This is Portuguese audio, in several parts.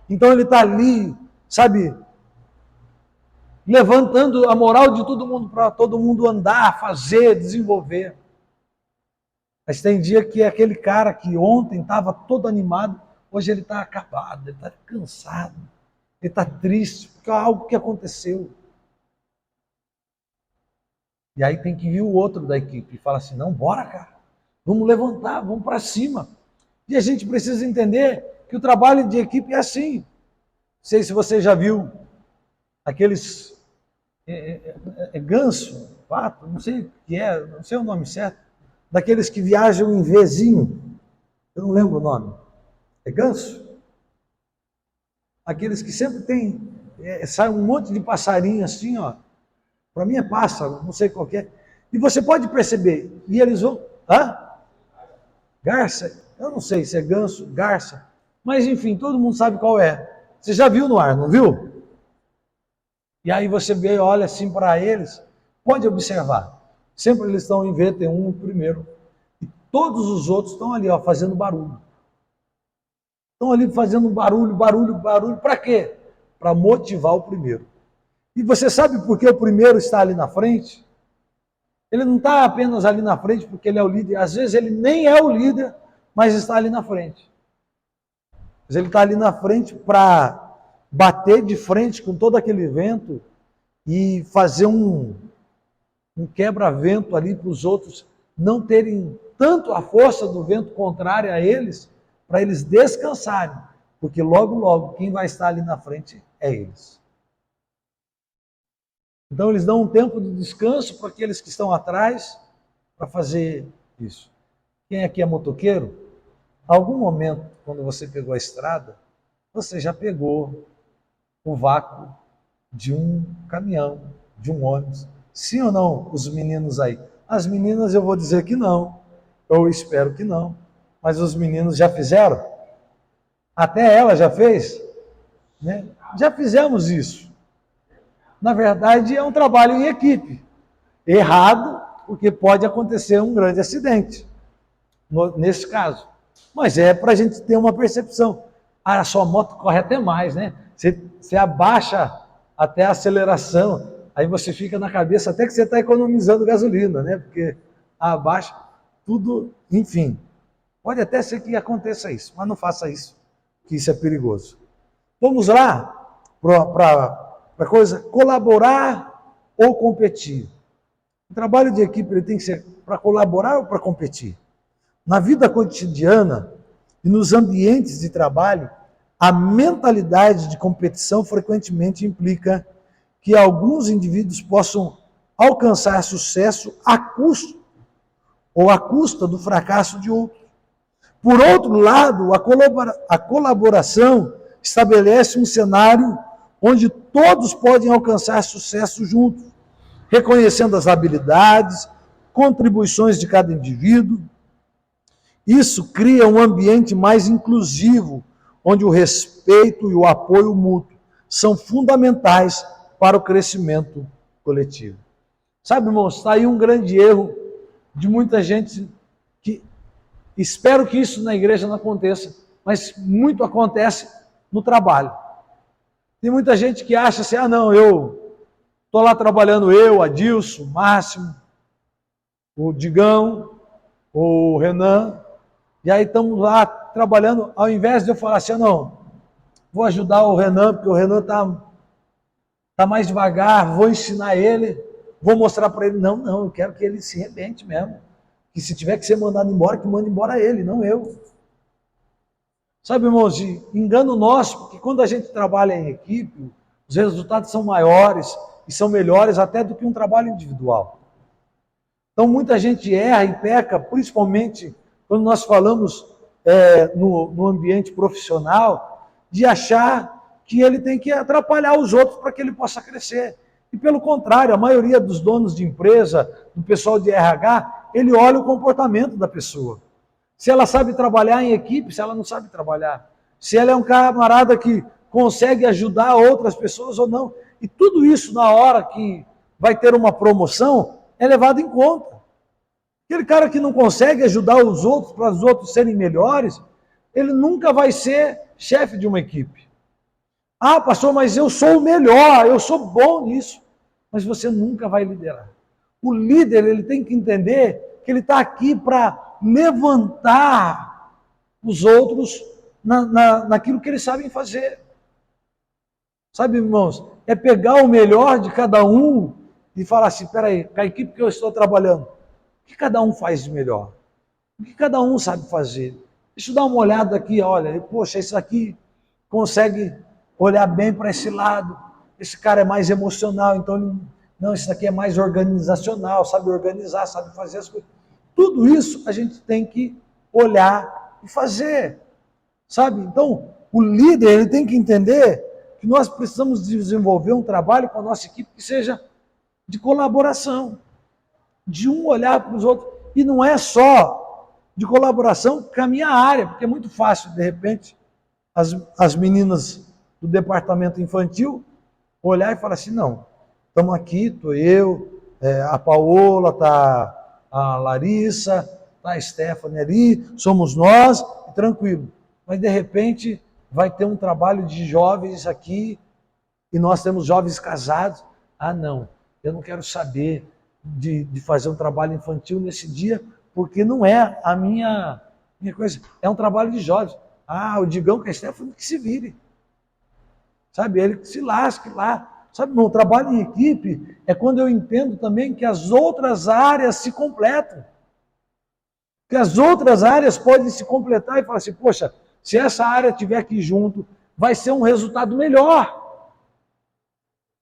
Então ele está ali, sabe, levantando a moral de todo mundo para todo mundo andar, fazer, desenvolver. Mas tem dia que é aquele cara que ontem estava todo animado, hoje ele está acabado, ele está cansado, ele está triste, porque é algo que aconteceu. E aí tem que vir o outro da equipe e fala assim, não, bora, cara, vamos levantar, vamos para cima. E a gente precisa entender que o trabalho de equipe é assim. Não sei se você já viu aqueles ganso, pato, não sei o que é, não sei o nome certo, daqueles que viajam em Vzinho, eu não lembro o nome. É ganso? Aqueles que sempre tem, sai um monte de passarinho assim, ó. Para mim é pássaro, não sei qual que é. E você pode perceber, e eles vão... Hã? Garça? Eu não sei se é ganso, garça. Mas enfim, todo mundo sabe qual é. Você já viu no ar, não viu? E aí você vê, olha assim para eles, pode observar. Sempre eles estão em V, tem um primeiro. E todos os outros estão ali, ó, fazendo barulho. Estão ali fazendo barulho, barulho, barulho. Para quê? Para motivar o primeiro. E você sabe por que o primeiro está ali na frente? Ele não está apenas ali na frente porque ele é o líder. Às vezes ele nem é o líder, mas está ali na frente. Mas ele está ali na frente para bater de frente com todo aquele vento e fazer um quebra-vento ali para os outros não terem tanto a força do vento contrária a eles, para eles descansarem. Porque logo, logo, quem vai estar ali na frente é eles. Então eles dão um tempo de descanso para aqueles que estão atrás para fazer isso. Quem aqui é motoqueiro? Algum momento, quando você pegou a estrada, você já pegou o vácuo de um caminhão, de um ônibus. Sim ou não, os meninos aí? As meninas eu vou dizer que não, eu espero que não, mas os meninos já fizeram? Até ela já fez? Né? Já fizemos isso. Na verdade, é um trabalho em equipe. Errado, porque pode acontecer um grande acidente, nesse caso. Mas é para a gente ter uma percepção. Ah, a sua moto corre até mais, né? Você abaixa até a aceleração, aí você fica na cabeça até que você está economizando gasolina, né? Porque abaixa tudo, enfim. Pode até ser que aconteça isso, mas não faça isso, que isso é perigoso. Vamos lá para a coisa, colaborar ou competir. O trabalho de equipe ele tem que ser para colaborar ou para competir? Na vida cotidiana e nos ambientes de trabalho, a mentalidade de competição frequentemente implica que alguns indivíduos possam alcançar sucesso a custo ou à custa do fracasso de outros. Por outro lado, a colaboração estabelece um cenário onde todos podem alcançar sucesso juntos, reconhecendo as habilidades, contribuições de cada indivíduo. Isso cria um ambiente mais inclusivo, onde o respeito e o apoio mútuo são fundamentais para o crescimento coletivo. Sabe, irmãos, está aí um grande erro de muita gente que espero que isso na igreja não aconteça, mas muito acontece no trabalho. Tem muita gente que acha assim, ah não, eu estou lá trabalhando eu, Adilson, o Máximo, o Digão, o Renan, e aí estamos lá trabalhando, ao invés de eu falar assim, ah, não, vou ajudar o Renan, porque o Renan está mais devagar, vou ensinar ele, vou mostrar para ele, não, eu quero que ele se rebente mesmo, que se tiver que ser mandado embora, que mande embora ele, não eu. Sabe, irmãos, de engano nosso, porque quando a gente trabalha em equipe, os resultados são maiores e são melhores até do que um trabalho individual. Então, muita gente erra e peca, principalmente quando nós falamos no ambiente profissional, de achar que ele tem que atrapalhar os outros para que ele possa crescer. E pelo contrário, a maioria dos donos de empresa, do pessoal de RH, ele olha o comportamento da pessoa. Se ela sabe trabalhar em equipe, se ela não sabe trabalhar. Se ela é um camarada que consegue ajudar outras pessoas ou não. E tudo isso, na hora que vai ter uma promoção, é levado em conta. Aquele cara que não consegue ajudar os outros para os outros serem melhores, ele nunca vai ser chefe de uma equipe. Ah, pastor, mas eu sou o melhor, eu sou bom nisso. Mas você nunca vai liderar. O líder, ele tem que entender que ele está aqui para levantar os outros naquilo que eles sabem fazer. Sabe, irmãos, é pegar o melhor de cada um e falar assim, peraí, com a equipe que eu estou trabalhando, o que cada um faz de melhor? O que cada um sabe fazer? Deixa eu dar uma olhada aqui, olha, poxa, esse aqui consegue olhar bem para esse lado, esse cara é mais emocional, então ele, não, esse daqui é mais organizacional, sabe organizar, sabe fazer as coisas. Tudo isso a gente tem que olhar e fazer, sabe? Então, o líder ele tem que entender que nós precisamos desenvolver um trabalho com a nossa equipe que seja de colaboração, de um olhar para os outros, e não é só de colaboração com a minha área, porque é muito fácil, de repente, as meninas do departamento infantil olhar e falar assim, não, estamos aqui, estou eu, a Paola, está a Larissa, está a Stephanie ali, somos nós, tranquilo. Mas de repente vai ter um trabalho de jovens aqui e nós temos jovens casados. Ah, não, eu não quero saber de fazer um trabalho infantil nesse dia, porque não é a minha coisa, é um trabalho de jovens. Ah, o Digão com a Stephanie que se vire. Sabe, ele que se lasque lá. Sabe, meu trabalho em equipe é quando eu entendo também que as outras áreas se completam. Que as outras áreas podem se completar e falar assim, poxa, se essa área estiver aqui junto, vai ser um resultado melhor.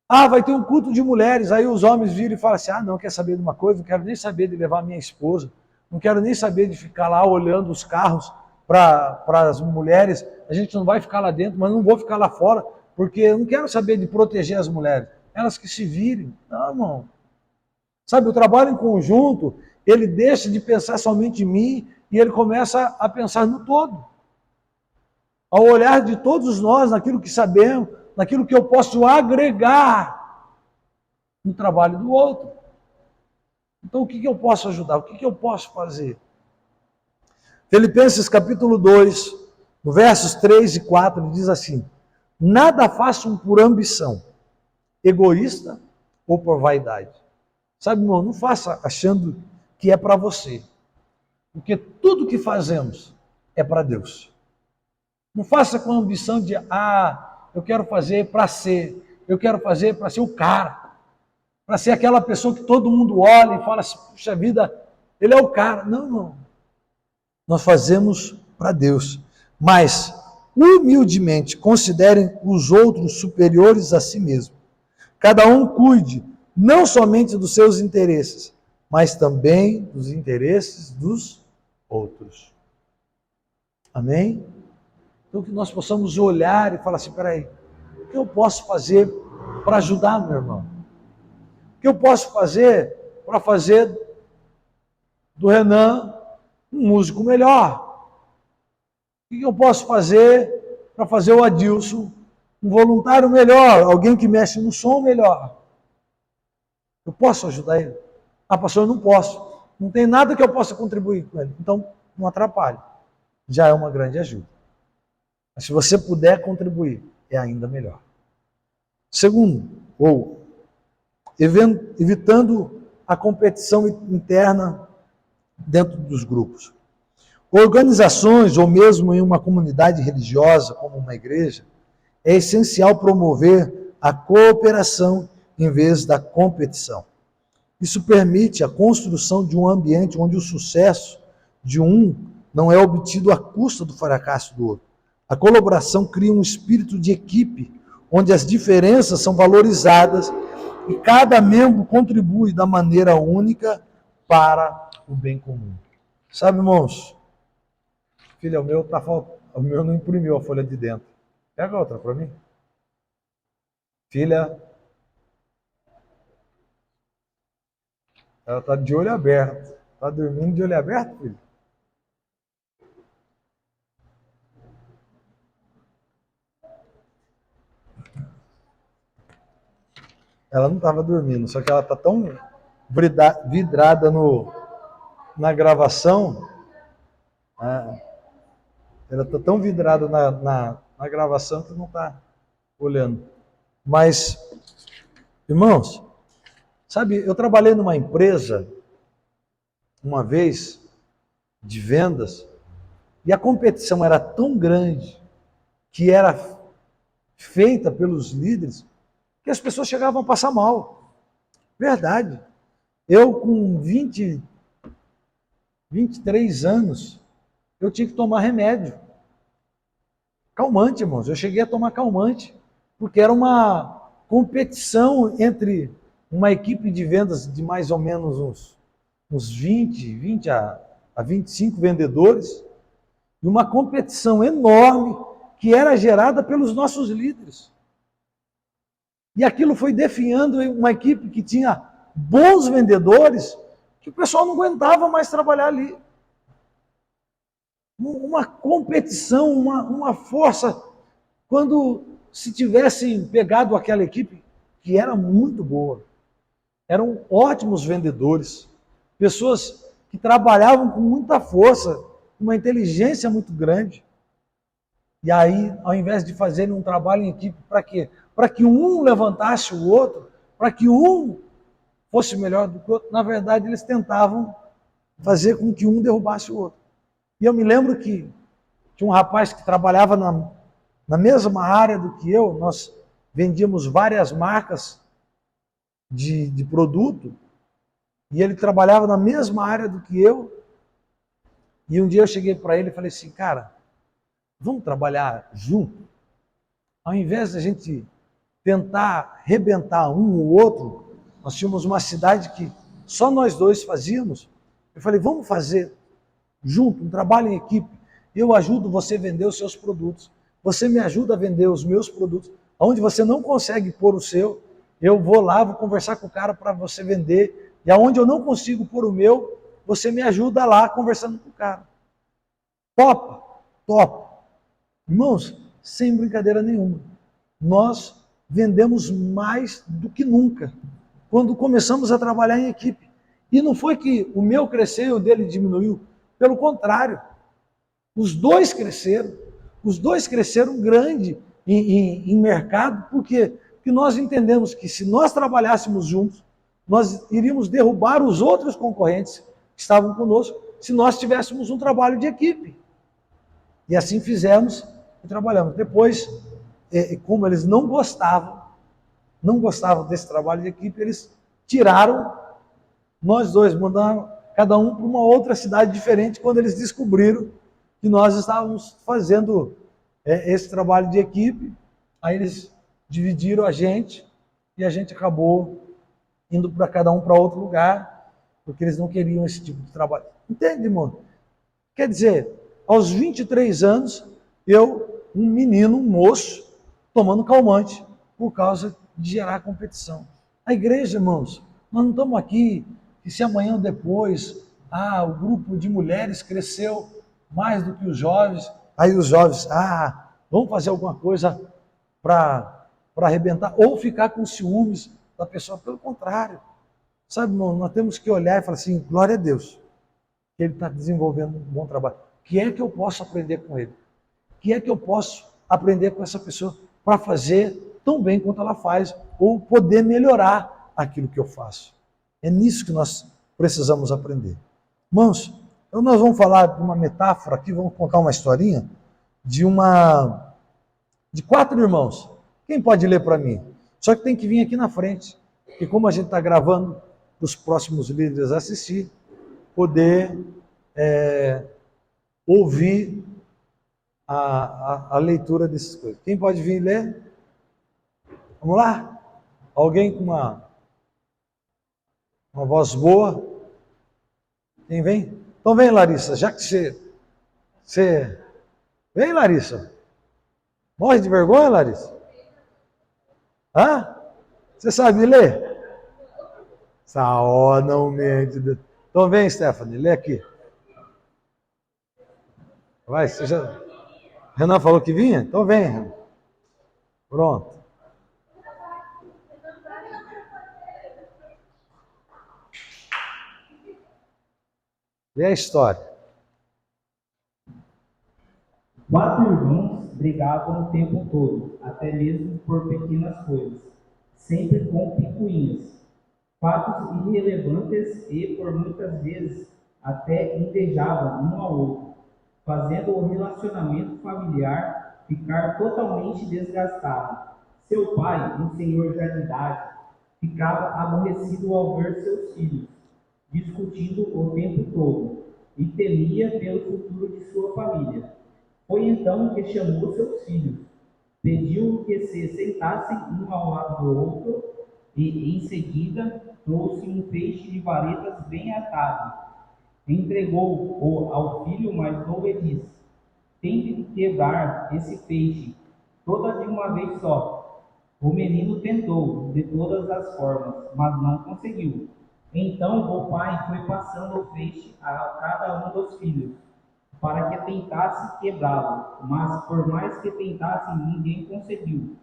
Ah, vai ter um culto de mulheres, aí os homens viram e falam assim, ah, não, quer saber de uma coisa? Não quero nem saber de levar minha esposa, não quero nem saber de ficar lá olhando os carros para as mulheres, a gente não vai ficar lá dentro, mas não vou ficar lá fora, porque eu não quero saber de proteger as mulheres, elas que se virem. Não, irmão. Sabe, o trabalho em conjunto, ele deixa de pensar somente em mim e ele começa a pensar no todo. Ao olhar de todos nós, naquilo que sabemos, naquilo que eu posso agregar no trabalho do outro. Então, o que eu posso ajudar? O que eu posso fazer? Filipenses capítulo 2, no versos 3 e 4, ele diz assim, nada façam por ambição, egoísta ou por vaidade. Sabe, irmão, não faça achando que é para você. Porque tudo que fazemos é para Deus. Não faça com a ambição de, eu quero fazer para ser, eu quero fazer para ser o cara, para ser aquela pessoa que todo mundo olha e fala assim, puxa vida, ele é o cara. Não, não. Nós fazemos para Deus. Mas, humildemente, considerem os outros superiores a si mesmo. Cada um cuide não somente dos seus interesses, mas também dos interesses dos outros. Amém? Então que nós possamos olhar e falar assim, peraí, o que eu posso fazer para ajudar meu irmão? O que eu posso fazer para fazer do Renan um músico melhor? O que eu posso fazer para fazer o Adilson um voluntário melhor, alguém que mexe no som melhor? Eu posso ajudar ele? Ah, pastor, eu não posso. Não tem nada que eu possa contribuir com ele. Então, não atrapalhe. Já é uma grande ajuda. Mas se você puder contribuir, é ainda melhor. Segundo, evitando a competição interna dentro dos grupos. Organizações, ou mesmo em uma comunidade religiosa, como uma igreja, é essencial promover a cooperação em vez da competição. Isso permite a construção de um ambiente onde o sucesso de um não é obtido à custa do fracasso do outro. A colaboração cria um espírito de equipe, onde as diferenças são valorizadas e cada membro contribui da maneira única para o bem comum. Sabe, irmãos? Filha, o meu não imprimiu a folha de dentro. Pega outra para mim. Filha, ela está de olho aberto. Está dormindo de olho aberto, filho? Ela não estava dormindo, só que ela está tão vidrada na gravação. Ela está tão vidrada na gravação que não está olhando. Mas, irmãos, sabe, eu trabalhei numa empresa uma vez de vendas e a competição era tão grande que era feita pelos líderes que as pessoas chegavam a passar mal. Verdade. Eu com 23 anos, eu tinha que tomar remédio. Calmante, irmãos. Eu cheguei a tomar calmante, porque era uma competição entre uma equipe de vendas de mais ou menos uns 20 a 25 vendedores, e uma competição enorme que era gerada pelos nossos líderes. E aquilo foi definhando uma equipe que tinha bons vendedores, que o pessoal não aguentava mais trabalhar ali. Uma competição, uma força, quando se tivessem pegado aquela equipe, que era muito boa, eram ótimos vendedores, pessoas que trabalhavam com muita força, uma inteligência muito grande. E aí, ao invés de fazerem um trabalho em equipe, para quê? Para que um levantasse o outro, para que um fosse melhor do que o outro, na verdade eles tentavam fazer com que um derrubasse o outro. E eu me lembro que tinha um rapaz que trabalhava na mesma área do que eu, nós vendíamos várias marcas de produto, e ele trabalhava na mesma área do que eu, e um dia eu cheguei para ele e falei assim, cara, vamos trabalhar junto? Ao invés de a gente tentar arrebentar um ou outro, nós tínhamos uma cidade que só nós dois fazíamos, eu falei, vamos fazer junto, um trabalho em equipe, eu ajudo você a vender os seus produtos, você me ajuda a vender os meus produtos, onde você não consegue pôr o seu, eu vou lá, vou conversar com o cara para você vender, e aonde eu não consigo pôr o meu, você me ajuda lá conversando com o cara. Topa? Topa. Irmãos, sem brincadeira nenhuma, nós vendemos mais do que nunca, quando começamos a trabalhar em equipe. E não foi que o meu cresceu e o dele diminuiu, pelo contrário, os dois cresceram grande em mercado, porque nós entendemos que se nós trabalhássemos juntos, nós iríamos derrubar os outros concorrentes que estavam conosco, se nós tivéssemos um trabalho de equipe. E assim fizemos e trabalhamos. Depois, como eles não gostavam desse trabalho de equipe, eles tiraram nós dois, mandaram cada um para uma outra cidade diferente quando eles descobriram que nós estávamos fazendo esse trabalho de equipe. Aí eles dividiram a gente e a gente acabou indo para cada um para outro lugar, porque eles não queriam esse tipo de trabalho. Entende, irmão? Quer dizer, aos 23 anos, eu, um menino, um moço, tomando calmante por causa de gerar competição. A igreja, irmãos, nós não estamos aqui que se amanhã ou depois, o grupo de mulheres cresceu mais do que os jovens, aí os jovens, vamos fazer alguma coisa para arrebentar, ou ficar com ciúmes da pessoa. Pelo contrário, sabe, irmão, nós temos que olhar e falar assim, glória a Deus, que ele está desenvolvendo um bom trabalho. O que é que eu posso aprender com ele? O que é que eu posso aprender com essa pessoa para fazer tão bem quanto ela faz, ou poder melhorar aquilo que eu faço? É nisso que nós precisamos aprender. Irmãos, então nós vamos falar de uma metáfora aqui, vamos contar uma historinha de 4 irmãos. Quem pode ler para mim? Só que tem que vir aqui na frente, porque como a gente está gravando para os próximos líderes assistir, poder ouvir a leitura dessas coisas. Quem pode vir ler? Vamos lá? Alguém com uma voz boa? Quem vem? Então vem, Larissa, já que você... Vem, Larissa. Morre de vergonha, Larissa? Hã? Você sabe ler? Não mente. Então vem, Stephanie, lê aqui. Vai, você já... Renan falou que vinha? Então vem, Renan. Pronto. Lê a história. 4 irmãos brigavam o tempo todo, até mesmo por pequenas coisas, sempre com picuinhas, fatos irrelevantes e, por muitas vezes, até invejavam um ao outro, fazendo o relacionamento familiar ficar totalmente desgastado. Seu pai, um senhor já de idade, ficava aborrecido ao ver seus filhos discutindo o tempo todo e temia pelo futuro de sua família. Foi então que chamou seus filhos, pediu que se sentassem um ao lado do outro e, em seguida, trouxe um feixe de varetas bem atado. Entregou-o ao filho mais novo e disse: tente de quebrar esse feixe, toda de uma vez só. O menino tentou, de todas as formas, mas não conseguiu. Então o pai foi passando o feixe a cada um dos filhos, para que tentasse quebrá-lo, mas por mais que tentassem, ninguém conseguiu.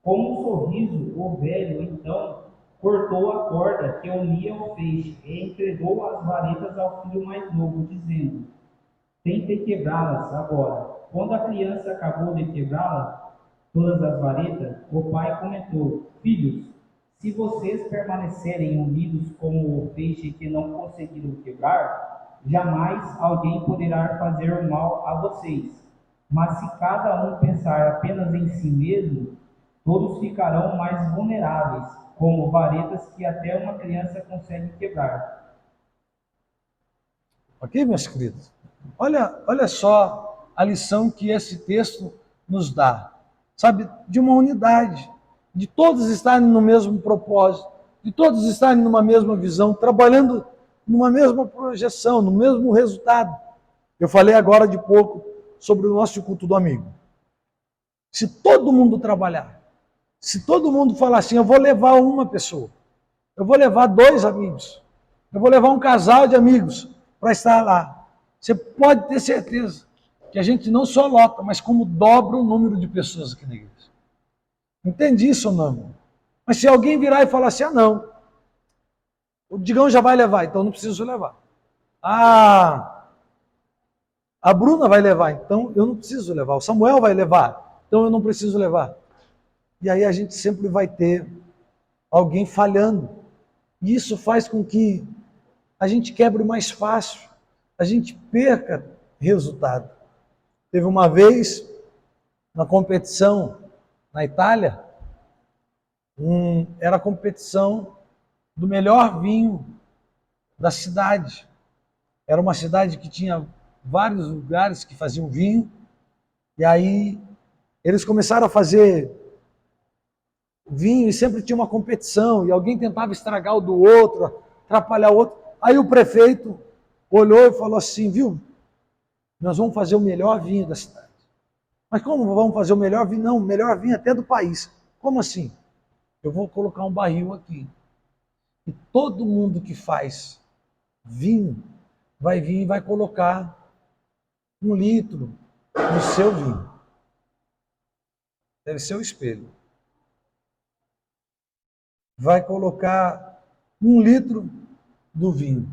Com um sorriso, o velho então cortou a corda que unia o feixe e entregou as varetas ao filho mais novo, dizendo: tente quebrá-las agora. Quando a criança acabou de quebrá-las, todas as varetas, o pai comentou: filhos, se vocês permanecerem unidos como o feixe que não conseguiram quebrar, jamais alguém poderá fazer mal a vocês. Mas se cada um pensar apenas em si mesmo, todos ficarão mais vulneráveis, como varetas que até uma criança consegue quebrar. Ok, meus queridos? Olha só a lição que esse texto nos dá. Sabe, de uma unidade, de todos estarem no mesmo propósito, de todos estarem numa mesma visão, trabalhando numa mesma projeção, no mesmo resultado. Eu falei agora de pouco sobre o nosso culto do amigo. Se todo mundo trabalhar, se todo mundo falar assim, eu vou levar uma pessoa, eu vou levar 2 amigos, eu vou levar um casal de amigos para estar lá. Você pode ter certeza que a gente não só lota, mas como dobra o número de pessoas aqui na igreja. Entende isso ou não? Mas se alguém virar e falar assim, não, o Digão já vai levar, então não preciso levar. A Bruna vai levar, então eu não preciso levar. O Samuel vai levar, então eu não preciso levar. E aí a gente sempre vai ter alguém falhando. E isso faz com que a gente quebre mais fácil, a gente perca resultado. Teve uma vez, na competição na Itália, era a competição do melhor vinho da cidade. Era uma cidade que tinha vários lugares que faziam vinho, e aí eles começaram a fazer vinho e sempre tinha uma competição, e alguém tentava estragar o do outro, atrapalhar o outro. Aí o prefeito olhou e falou assim, viu, nós vamos fazer o melhor vinho da cidade. Mas como vamos fazer o melhor vinho? Não, o melhor vinho até do país. Como assim? Eu vou colocar um barril aqui. E todo mundo que faz vinho vai vir e vai colocar 1 litro no seu vinho. Deve ser o espelho. Vai colocar 1 litro do vinho.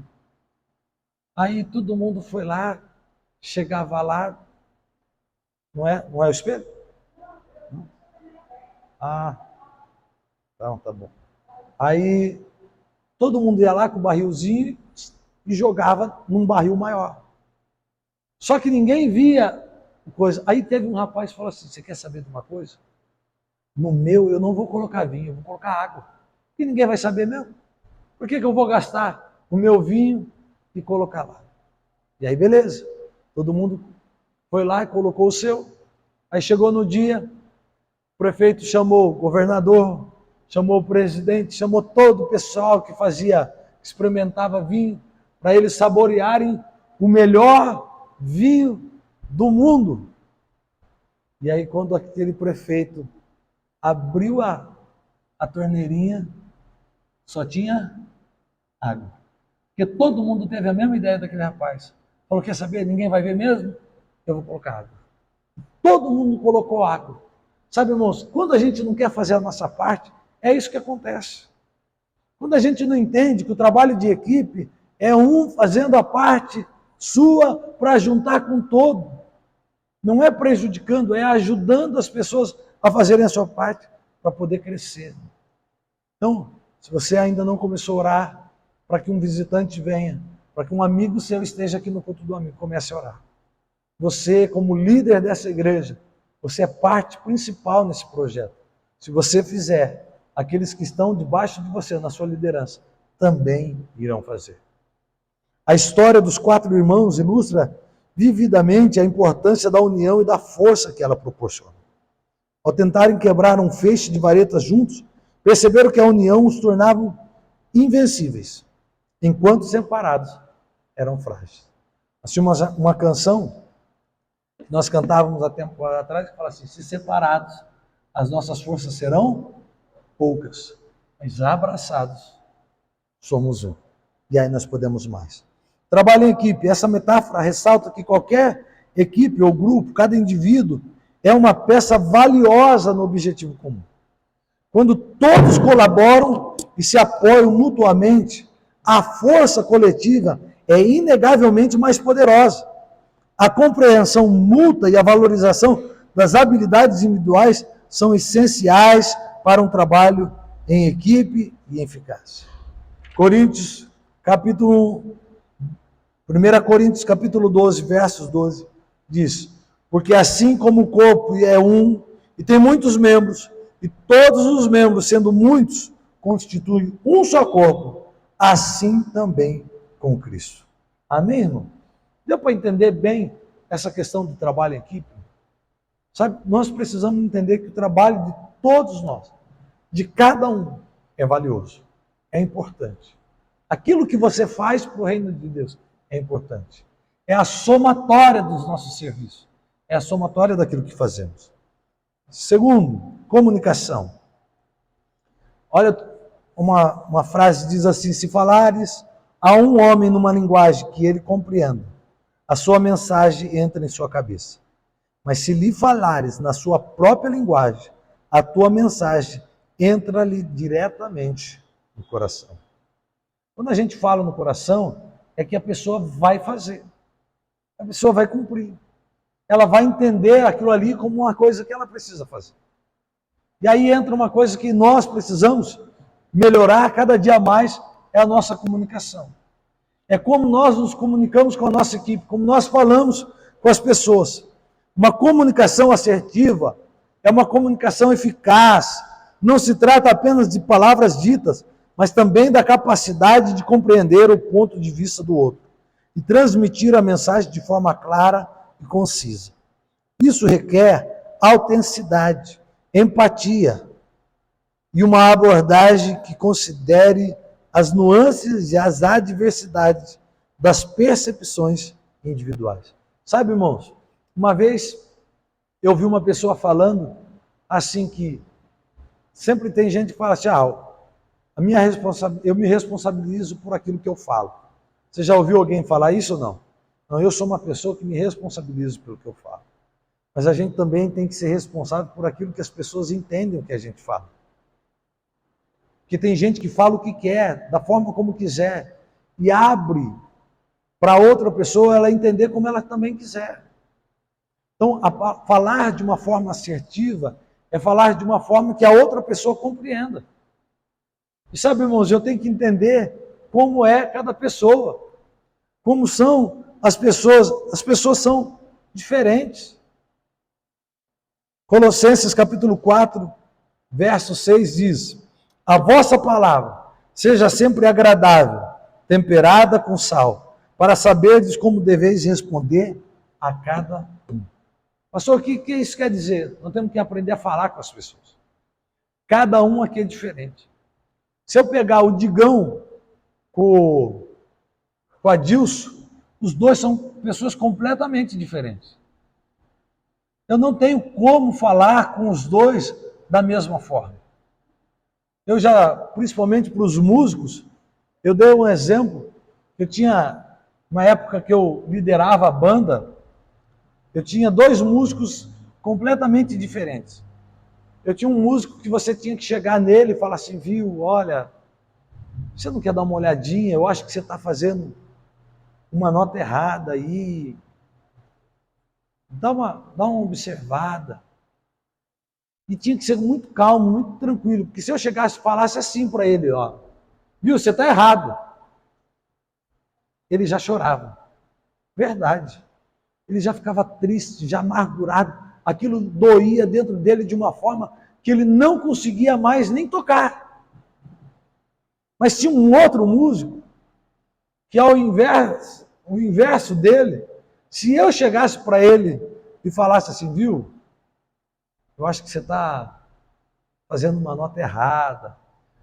Aí todo mundo foi lá, chegava lá, não é o espelho? Ah, então tá bom. Aí todo mundo ia lá com o barrilzinho e jogava num barril maior. Só que ninguém via coisa. Aí teve um rapaz que falou assim, você quer saber de uma coisa? No meu eu não vou colocar vinho, eu vou colocar água. E ninguém vai saber mesmo. Por que eu vou gastar o meu vinho e colocar lá? E aí beleza, todo mundo foi lá e colocou o seu. Aí chegou no dia, o prefeito chamou o governador, chamou o presidente, chamou todo o pessoal que experimentava vinho, para eles saborearem o melhor vinho do mundo. E aí quando aquele prefeito abriu a torneirinha, só tinha água. Porque todo mundo teve a mesma ideia daquele rapaz. Falou, quer saber, ninguém vai ver mesmo? Eu vou colocar água. Todo mundo colocou água. Sabe, irmãos, quando a gente não quer fazer a nossa parte, é isso que acontece. Quando a gente não entende que o trabalho de equipe é um fazendo a parte sua para juntar com todo. Não é prejudicando, é ajudando as pessoas a fazerem a sua parte para poder crescer. Então, se você ainda não começou a orar para que um visitante venha, para que um amigo seu esteja aqui no culto do amigo, comece a orar. Você, como líder dessa igreja, você é parte principal nesse projeto. Se você fizer, aqueles que estão debaixo de você, na sua liderança, também irão fazer. A história dos 4 irmãos ilustra vividamente a importância da união e da força que ela proporciona. Ao tentarem quebrar um feixe de varetas juntos, perceberam que a união os tornava invencíveis, enquanto separados eram frágeis. Assim, uma canção que nós cantávamos há tempo atrás, que fala assim: se separados, as nossas forças serão poucas, mas abraçados, somos um. E aí nós podemos mais. Trabalho em equipe. Essa metáfora ressalta que qualquer equipe ou grupo, cada indivíduo, é uma peça valiosa no objetivo comum. Quando todos colaboram e se apoiam mutuamente, a força coletiva é inegavelmente mais poderosa. A compreensão mútua e a valorização das habilidades individuais são essenciais para um trabalho em equipe e eficaz. Coríntios, capítulo 1 Coríntios, capítulo 12, versos 12, diz: porque assim como o corpo é um e tem muitos membros, e todos os membros, sendo muitos, constituem um só corpo, assim também com Cristo. Amém, irmão? Deu para entender bem essa questão do trabalho em equipe? Sabe, nós precisamos entender que o trabalho de todos nós, de cada um, é valioso, é importante. Aquilo que você faz para o reino de Deus é importante. É a somatória dos nossos serviços. É a somatória daquilo que fazemos. Segundo, comunicação. Olha, uma frase diz assim: se falares a um homem numa linguagem que ele compreenda, a sua mensagem entra em sua cabeça. Mas se lhe falares na sua própria linguagem, a tua mensagem entra-lhe diretamente no coração. Quando a gente fala no coração, é que a pessoa vai fazer. A pessoa vai cumprir. Ela vai entender aquilo ali como uma coisa que ela precisa fazer. E aí entra uma coisa que nós precisamos melhorar cada dia mais, é a nossa comunicação. É como nós nos comunicamos com a nossa equipe, como nós falamos com as pessoas. Uma comunicação assertiva é uma comunicação eficaz. Não se trata apenas de palavras ditas, mas também da capacidade de compreender o ponto de vista do outro e transmitir a mensagem de forma clara e concisa. Isso requer autenticidade, empatia e uma abordagem que considere as nuances e as adversidades das percepções individuais. Sabe, irmãos, uma vez eu vi uma pessoa falando assim que sempre tem gente que fala assim: eu me responsabilizo por aquilo que eu falo. Você já ouviu alguém falar isso ou não? Não, eu sou uma pessoa que me responsabilizo pelo que eu falo. Mas a gente também tem que ser responsável por aquilo que as pessoas entendem o que a gente fala. Porque tem gente que fala o que quer, da forma como quiser, e abre para outra pessoa ela entender como ela também quiser. Então, falar de uma forma assertiva é falar de uma forma que a outra pessoa compreenda. E sabe, irmãos, eu tenho que entender como é cada pessoa, como são as pessoas são diferentes. Colossenses capítulo 4, verso 6 diz: a vossa palavra seja sempre agradável, temperada com sal, para saberdes como deveis responder a cada um. Pastor, o que isso quer dizer? Nós temos que aprender a falar com as pessoas. Cada um aqui é diferente. Se eu pegar o Digão com o Adilson, os dois são pessoas completamente diferentes. Eu não tenho como falar com os dois da mesma forma. Eu já, principalmente para os músicos, eu dei um exemplo. Eu tinha, uma época que eu liderava a banda, eu tinha 2 músicos completamente diferentes. Eu tinha um músico que você tinha que chegar nele e falar assim: viu, olha, você não quer dar uma olhadinha? Eu acho que você está fazendo uma nota errada aí. dá uma observada. E tinha que ser muito calmo, muito tranquilo, porque se eu chegasse e falasse assim para ele, ó, viu, você está errado, ele já chorava. Verdade. Ele já ficava triste, já amargurado. Aquilo doía dentro dele de uma forma que ele não conseguia mais nem tocar. Mas tinha um outro músico que, ao inverso, o inverso dele, se eu chegasse para ele e falasse assim, viu, eu acho que você está fazendo uma nota errada,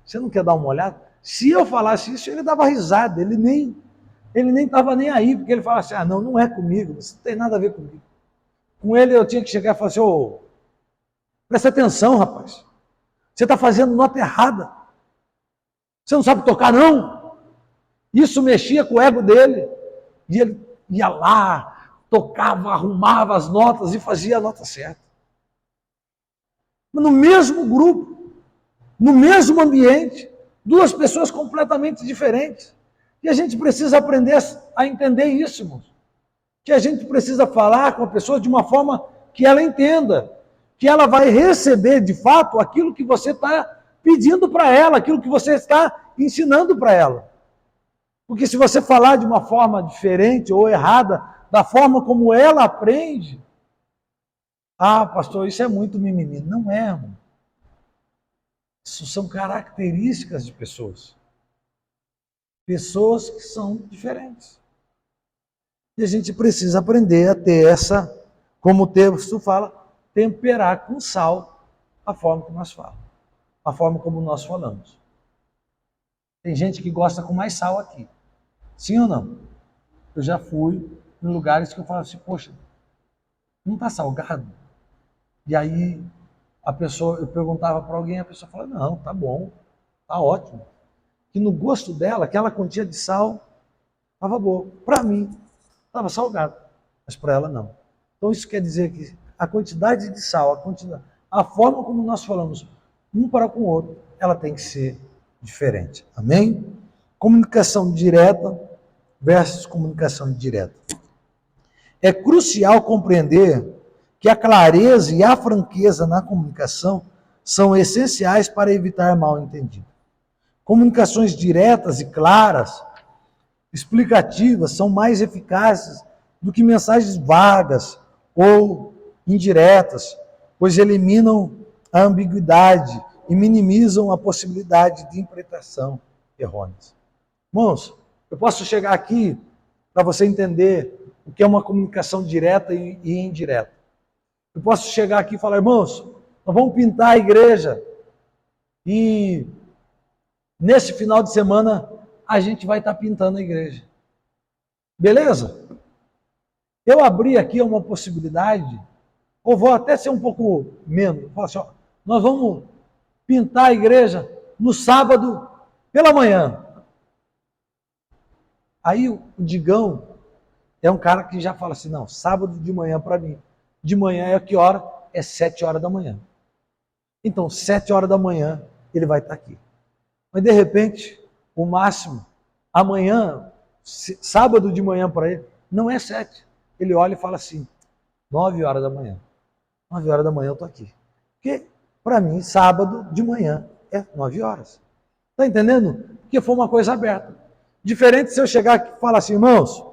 você não quer dar uma olhada? Se eu falasse isso, ele dava risada, ele nem estava nem aí, porque ele falava assim, não é comigo, isso não tem nada a ver comigo. Com ele eu tinha que chegar e falar assim, ô, presta atenção, rapaz, você está fazendo nota errada, você não sabe tocar, não? Isso mexia com o ego dele, e ele ia lá, tocava, arrumava as notas e fazia a nota certa. Mas no mesmo grupo, no mesmo ambiente, duas pessoas completamente diferentes. E a gente precisa aprender a entender isso, irmãos. Que a gente precisa falar com a pessoa de uma forma que ela entenda, que ela vai receber de fato aquilo que você está pedindo para ela, aquilo que você está ensinando para ela. Porque se você falar de uma forma diferente ou errada, da forma como ela aprende, pastor, isso é muito mimimi. Não é, irmão. Isso são características de pessoas. Pessoas que são diferentes. E a gente precisa aprender a ter essa, como o texto fala, temperar com sal a forma que nós falamos, a forma como nós falamos. Tem gente que gosta com mais sal aqui. Sim ou não? Eu já fui em lugares que eu falo assim, poxa, não está salgado? E aí eu perguntava para alguém, a pessoa falava, não, tá bom, tá ótimo. Que no gosto dela, aquela quantia de sal estava boa. Para mim, estava salgado, mas para ela não. Então isso quer dizer que a quantidade de sal, a forma como nós falamos um para com o outro, ela tem que ser diferente. Amém? Comunicação direta versus comunicação indireta. É crucial compreender que a clareza e a franqueza na comunicação são essenciais para evitar mal-entendido. Comunicações diretas e claras, explicativas, são mais eficazes do que mensagens vagas ou indiretas, pois eliminam a ambiguidade e minimizam a possibilidade de interpretação errônea. Irmãos, eu posso chegar aqui para você entender o que é uma comunicação direta e indireta. Eu posso chegar aqui e falar, irmãos, nós vamos pintar a igreja e nesse final de semana a gente vai estar pintando a igreja. Beleza? Eu abri aqui uma possibilidade, ou vou até ser um pouco menos, falar assim, ó, nós vamos pintar a igreja no sábado pela manhã. Aí o Digão é um cara que já fala assim, não, sábado de manhã para mim. De manhã é que hora? É 7 horas da manhã. Então, 7 horas da manhã, ele vai estar aqui. Mas, de repente, o máximo, amanhã, sábado de manhã para ele, não é 7. Ele olha e fala assim, 9 horas da manhã. 9 horas da manhã eu estou aqui. Porque, para mim, sábado de manhã é 9 horas. Está entendendo? Porque foi uma coisa aberta. Diferente se eu chegar aqui e falar assim, irmãos,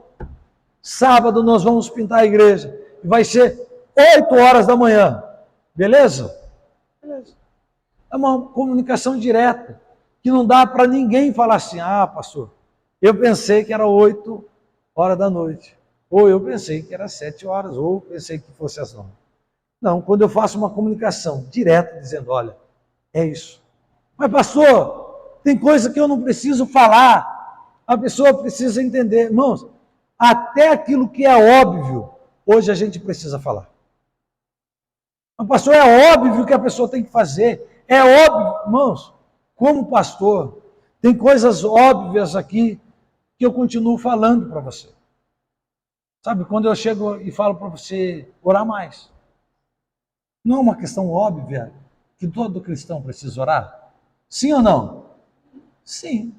sábado nós vamos pintar a igreja e vai ser 8 horas da manhã. Beleza? Beleza. É uma comunicação direta, que não dá para ninguém falar assim, pastor, eu pensei que era 8 horas da noite, ou eu pensei que era 7 horas, ou pensei que fosse às 9. Não, quando eu faço uma comunicação direta, dizendo, olha, é isso. Mas pastor, tem coisa que eu não preciso falar, a pessoa precisa entender. Irmãos, até aquilo que é óbvio, hoje a gente precisa falar. Mas pastor, é óbvio que a pessoa tem que fazer, é óbvio, irmãos, como pastor, tem coisas óbvias aqui que eu continuo falando para você. Sabe, quando eu chego e falo para você orar mais, não é uma questão óbvia que todo cristão precisa orar? Sim ou não? Sim.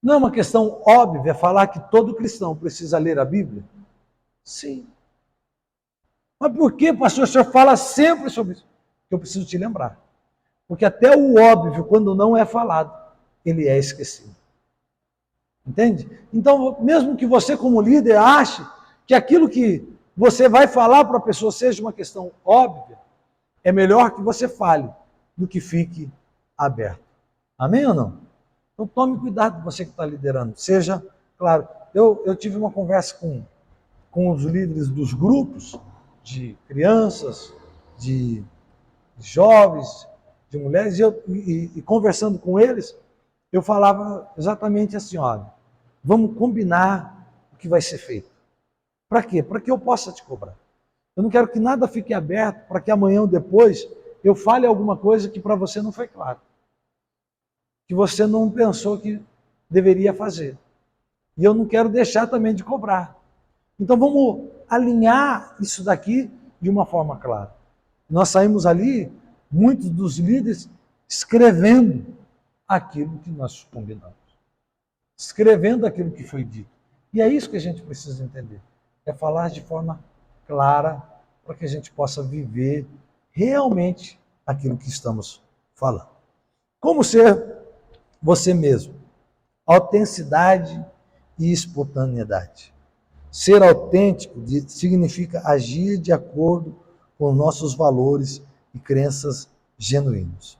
Não é uma questão óbvia falar que todo cristão precisa ler a Bíblia? Sim. Mas por que, pastor, o senhor fala sempre sobre isso? Eu preciso te lembrar. Porque até o óbvio, quando não é falado, ele é esquecido. Entende? Então, mesmo que você, como líder, ache que aquilo que você vai falar para a pessoa seja uma questão óbvia, é melhor que você fale do que fique aberto. Amém ou não? Então tome cuidado, você que está liderando. Seja claro. Eu tive uma conversa com os líderes dos grupos de crianças, de jovens, de mulheres, e conversando com eles, eu falava exatamente assim, olha, vamos combinar o que vai ser feito. Para quê? Para que eu possa te cobrar. Eu não quero que nada fique aberto para que amanhã ou depois eu fale alguma coisa que para você não foi claro. Que você não pensou que deveria fazer. E eu não quero deixar também de cobrar. Então vamos alinhar isso daqui de uma forma clara. Nós saímos ali, muitos dos líderes, escrevendo aquilo que nós combinamos. Escrevendo aquilo que foi dito. E é isso que a gente precisa entender. É falar de forma clara para que a gente possa viver realmente aquilo que estamos falando. Como ser você mesmo? Autenticidade e espontaneidade. Ser autêntico significa agir de acordo com nossos valores e crenças genuínos,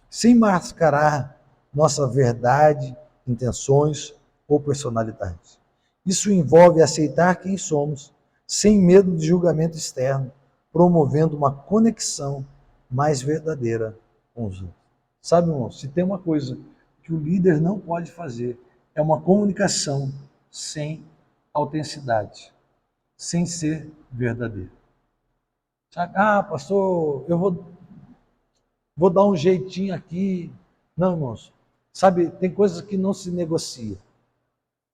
sem mascarar nossa verdade, intenções ou personalidade. Isso envolve aceitar quem somos, sem medo de julgamento externo, promovendo uma conexão mais verdadeira com os outros. Sabe, irmão, se tem uma coisa que o líder não pode fazer, é uma comunicação sem autenticidade, sem ser verdadeiro. Sabe? Ah, pastor, eu vou dar um jeitinho aqui. Não, irmãos. Sabe, tem coisas que não se negocia.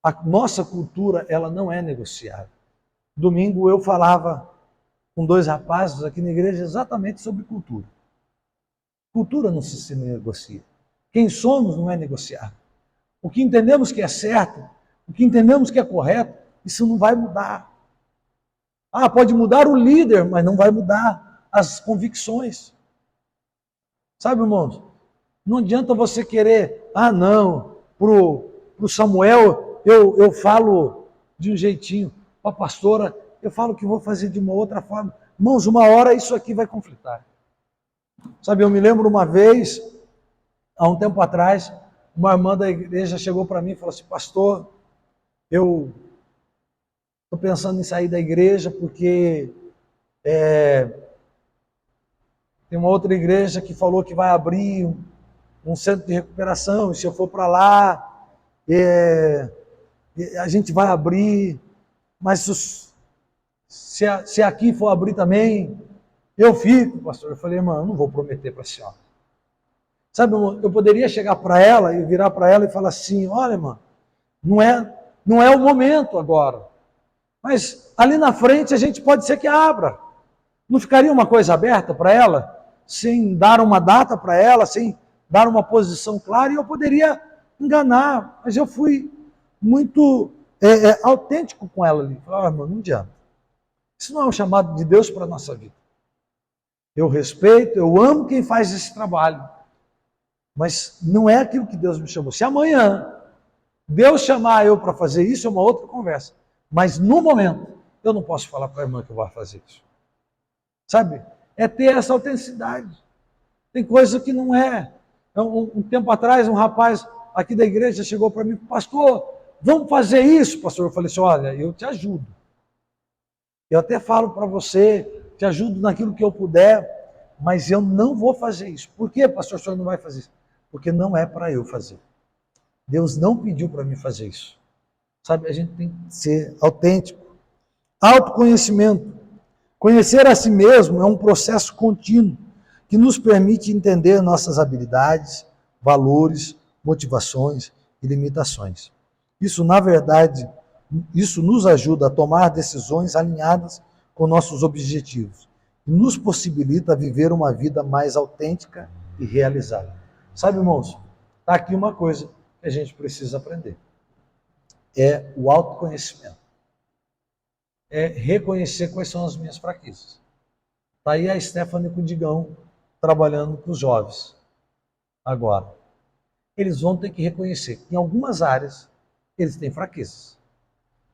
A nossa cultura, ela não é negociável. Domingo eu falava com dois rapazes aqui na igreja exatamente sobre cultura. Cultura não se negocia. Quem somos não é negociável. O que entendemos que é certo, o que entendemos que é correto, isso não vai mudar. Ah, pode mudar o líder, mas não vai mudar as convicções. Sabe, irmãos? Não adianta você querer, não, pro Samuel eu falo de um jeitinho, para a pastora eu falo que vou fazer de uma outra forma. Irmãos, uma hora isso aqui vai conflitar. Sabe, eu me lembro uma vez, há um tempo atrás, uma irmã da igreja chegou para mim e falou assim, pastor, eu estou pensando em sair da igreja porque tem uma outra igreja que falou que vai abrir um centro de recuperação, e se eu for para lá, a gente vai abrir, mas se aqui for abrir também, eu fico, pastor. Eu falei, irmã, eu não vou prometer para a senhora. Sabe, irmão, eu poderia chegar para ela e virar para ela e falar assim, olha, irmã, não é o momento agora, mas ali na frente a gente pode ser que abra. Não ficaria uma coisa aberta para ela, sem dar uma data para ela, sem dar uma posição clara, e eu poderia enganar, mas eu fui muito autêntico com ela ali. Falei, irmão, não adianta. Isso não é um chamado de Deus para a nossa vida. Eu respeito, eu amo quem faz esse trabalho, mas não é aquilo que Deus me chamou. Se amanhã Deus chamar eu para fazer isso, é uma outra conversa. Mas no momento, eu não posso falar para a irmã que eu vou fazer isso. Sabe? É ter essa autenticidade. Tem coisa que não é. Um tempo atrás, um rapaz aqui da igreja chegou para mim, pastor, vamos fazer isso, pastor. Eu falei assim, olha, eu te ajudo. Eu até falo para você, te ajudo naquilo que eu puder, mas eu não vou fazer isso. Por que, pastor, o senhor não vai fazer isso? Porque não é para eu fazer. Deus não pediu para mim fazer isso. Sabe, a gente tem que ser autêntico. Autoconhecimento. Conhecer a si mesmo é um processo contínuo que nos permite entender nossas habilidades, valores, motivações e limitações. Isso, na verdade, isso nos ajuda a tomar decisões alinhadas com nossos objetivos e nos possibilita viver uma vida mais autêntica e realizada. Sabe, irmãos, está aqui uma coisa que a gente precisa aprender. É o autoconhecimento. É reconhecer quais são as minhas fraquezas. Está aí a Stephanie com o Digão trabalhando com os jovens agora. Eles vão ter que reconhecer que em algumas áreas eles têm fraquezas.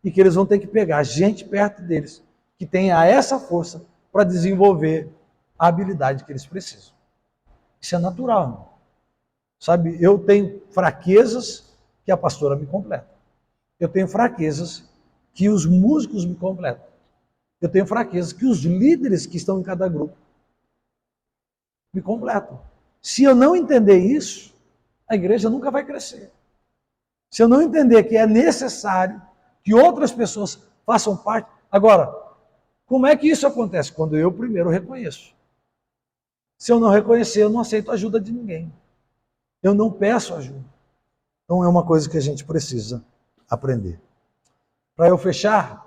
E que eles vão ter que pegar gente perto deles que tenha essa força para desenvolver a habilidade que eles precisam. Isso é natural, irmão. Sabe, eu tenho fraquezas que a pastora me completa. Eu tenho fraquezas que os músicos me completam. Eu tenho fraquezas que os líderes que estão em cada grupo me completam. Se eu não entender isso, a igreja nunca vai crescer. Se eu não entender que é necessário que outras pessoas façam parte. Agora, como é que isso acontece? Quando eu primeiro reconheço. Se eu não reconhecer, eu não aceito ajuda de ninguém. Eu não peço ajuda. Então é uma coisa que a gente precisa aprender. Para eu fechar,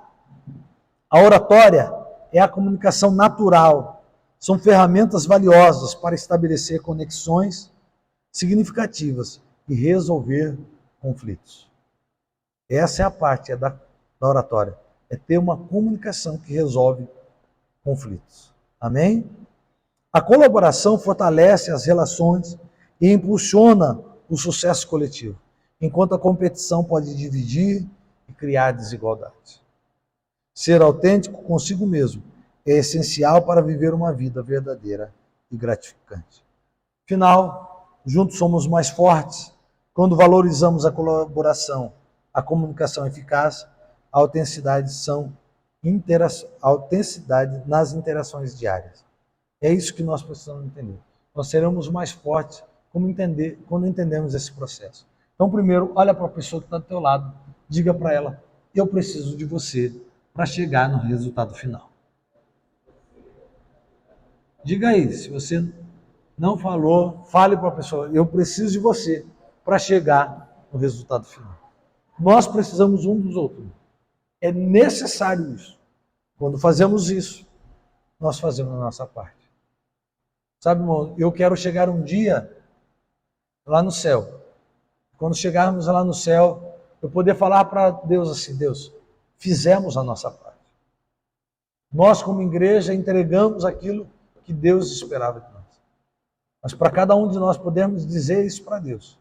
a oratória é a comunicação natural. São ferramentas valiosas para estabelecer conexões significativas e resolver conflitos. Essa é a parte da oratória. É ter uma comunicação que resolve conflitos. Amém? A colaboração fortalece as relações e impulsiona o sucesso coletivo, enquanto a competição pode dividir e criar desigualdades. Ser autêntico consigo mesmo é essencial para viver uma vida verdadeira e gratificante. Final, juntos somos mais fortes quando valorizamos a colaboração, a comunicação eficaz, a autenticidade nas interações diárias. É isso que nós precisamos entender. Nós seremos mais fortes quando entendemos esse processo. Então, primeiro, olha para a pessoa que está do teu lado, diga para ela, eu preciso de você para chegar no resultado final. Diga aí, se você não falou, fale para a pessoa, eu preciso de você para chegar no resultado final. Nós precisamos um dos outros. É necessário isso. Quando fazemos isso, nós fazemos a nossa parte. Sabe, irmão, eu quero chegar um dia lá no céu. Quando chegarmos lá no céu, eu poder falar para Deus assim, Deus, fizemos a nossa parte. Nós, como igreja, entregamos aquilo que Deus esperava de nós. Mas para cada um de nós podermos dizer isso para Deus,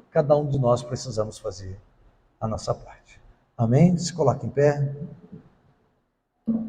cada um de nós precisamos fazer a nossa parte. Amém? Se coloque em pé.